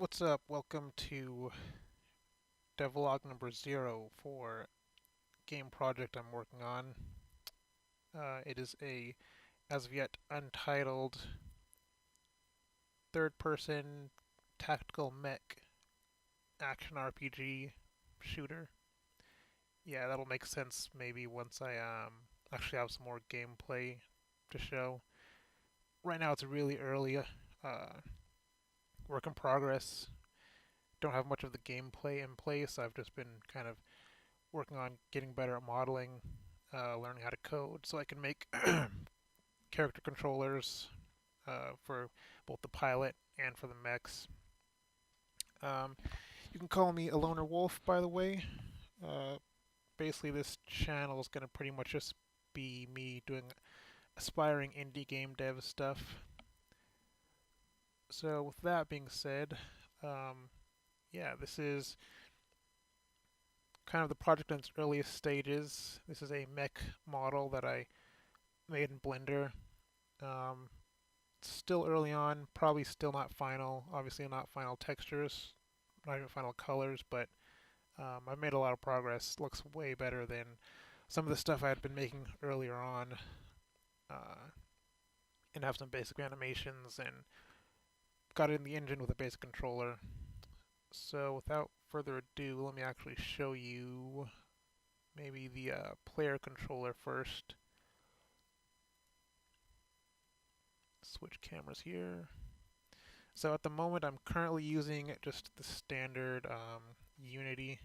What's up? Welcome to Devlog number 0 for game project I'm working on. It is a, as of yet, untitled third-person tactical mech action RPG shooter. Yeah, that'll make sense maybe once I actually have some more gameplay to show. Right now it's really early, work in progress. Don't have much of the gameplay in place. I've just been kind of working on getting better at modeling, learning how to code, so I can make character controllers for both the pilot and for the mechs. Um, you can call me a loner wolf, by the way. Uh, Basically, this channel is going to pretty much just be me doing aspiring indie game dev stuff. So, with that being said, um, yeah, this is kind of the project in its earliest stages. This is a mech model that I made in Blender. Um, Still early on, probably still not final. Obviously, not final textures, not even final colors, but I've made a lot of progress. Looks way better than some of the stuff I had been making earlier on, uh, and have some basic animations and got it in the engine with a basic controller. So, without further ado, let me actually show you maybe the player controller first. Switch cameras here. So at the moment, I'm currently using just the standard Unity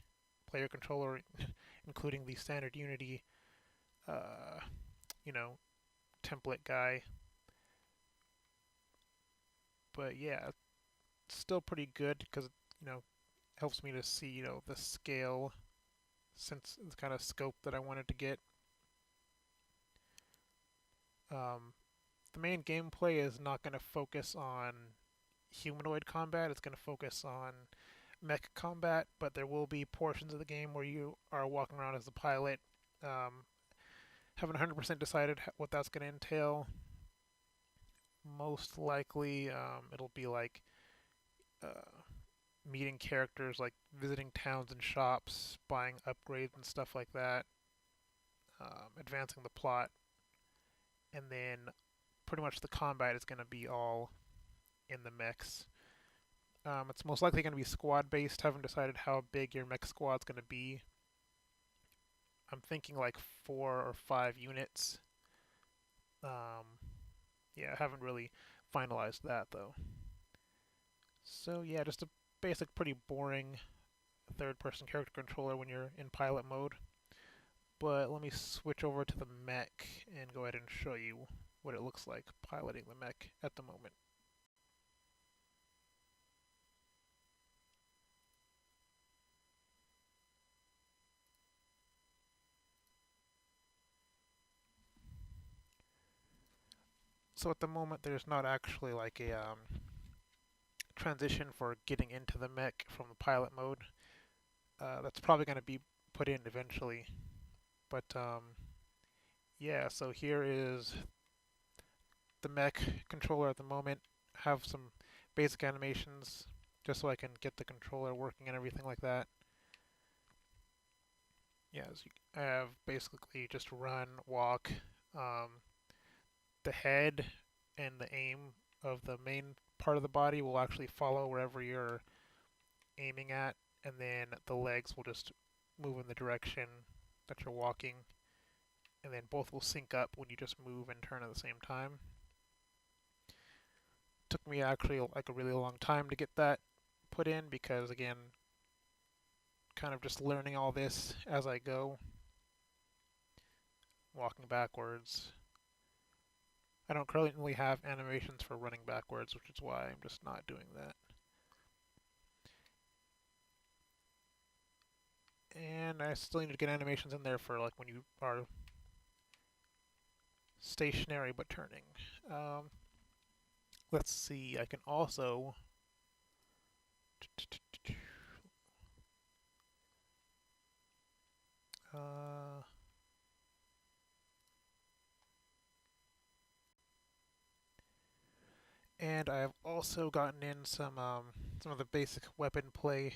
player controller, including the standard Unity, uh, you know, template guy. But yeah, it's still pretty good because it, helps me to see, the scale, sense, the kind of scope that I wanted to get. Um, the main gameplay is not going to focus on humanoid combat. It's going to focus on mech combat, but there will be portions of the game where you are walking around as the pilot. Haven't 100% decided what that's going to entail. Most likely, it'll be like uh, meeting characters, like visiting towns and shops, buying upgrades and stuff like that, advancing the plot, and then pretty much the combat is going to be all in the mechs. It's most likely going to be squad based. Haven't decided how big your mech squad's going to be. I'm thinking like 4 or 5 units. Um, yeah, I haven't really finalized that though. So yeah, just a basic, pretty boring third-person character controller when you're in pilot mode. But let me switch over to the mech and go ahead and show you what it looks like piloting the mech at the moment. So at the moment, there's not actually like a transition for getting into the mech from the pilot mode. That's probably going to be put in eventually. But yeah, so here is the mech controller at the moment. Have some basic animations just so I can get the controller working and everything like that. Yeah, so I have basically just run, walk. Um, the head and the aim of the main part of the body will actually follow wherever you're aiming at, and then the legs will just move in the direction that you're walking, and then both will sync up when you just move and turn at the same time. Took me actually like a really long time to get that put in because again, kind of just learning all this as I go, walking backwards. I don't currently have animations for running backwards, which is why I'm just not doing that. And I still need to get animations in there for like when you are stationary but turning. Um, let's see, I can also uh, And I have also gotten in some of the basic weapon play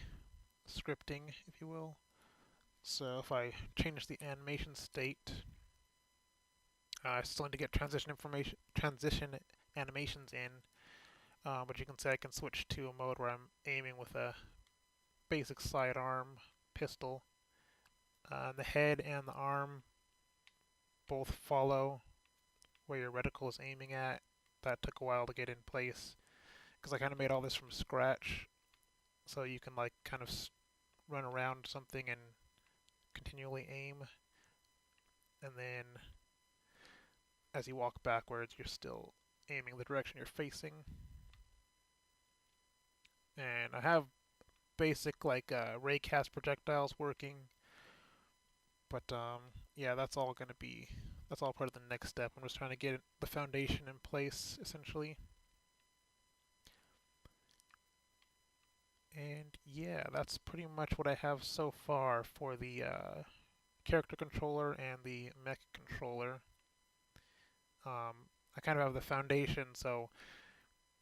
scripting, if you will. So if I change the animation state, I still need to get transition animations in. But you can say I can switch to a mode where I'm aiming with a basic sidearm pistol. The head and the arm both follow where your reticle is aiming at. That took a while to get in place because I kind of made all this from scratch. So you can like kind of run around something and continually aim. And then as you walk backwards, you're still aiming the direction you're facing. And I have basic like raycast projectiles working, but yeah, that's all part of the next step. I'm just trying to get the foundation in place essentially. And yeah, that's pretty much what I have so far for the character controller and the mech controller. I kind of have the foundation, so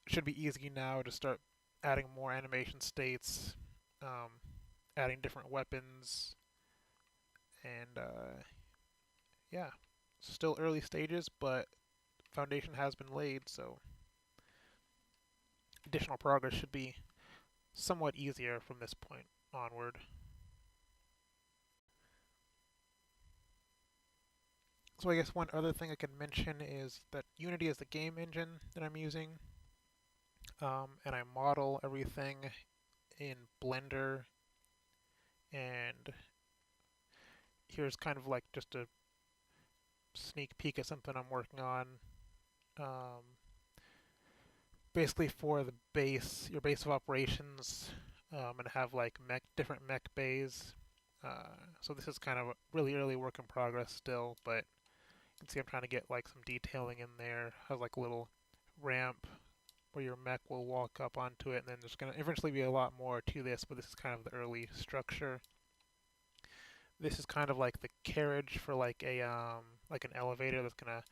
it should be easy now to start adding more animation states, um, adding different weapons, and yeah, still early stages, but foundation has been laid, so additional progress should be somewhat easier from this point onward. So I guess one other thing I can mention is that Unity is the game engine that I'm using, and I model everything in Blender. And here's kind of like just a sneak peek at something I'm working on. Um, Basically for the base, your base of operations, and have like different mech bays. So this is kind of a really early work in progress still, but you can see I'm trying to get like some detailing in there. Has like a little ramp where your mech will walk up onto it, and then there's going to eventually be a lot more to this, but this is kind of the early structure. This is kind of like the carriage for like like an elevator that's going to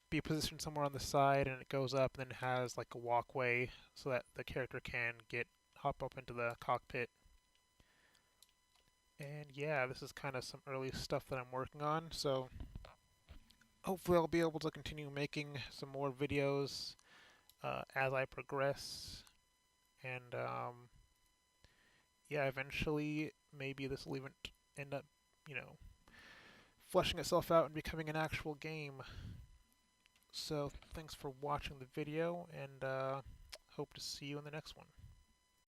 be positioned somewhere on the side, and it goes up and then has like a walkway so that the character can hop up into the cockpit. And yeah, this is kind of some early stuff that I'm working on, so hopefully I'll be able to continue making some more videos as I progress. And yeah, eventually maybe this will even end up, you know, fleshing itself out and becoming an actual game. So thanks for watching the video, and hope to see you in the next one.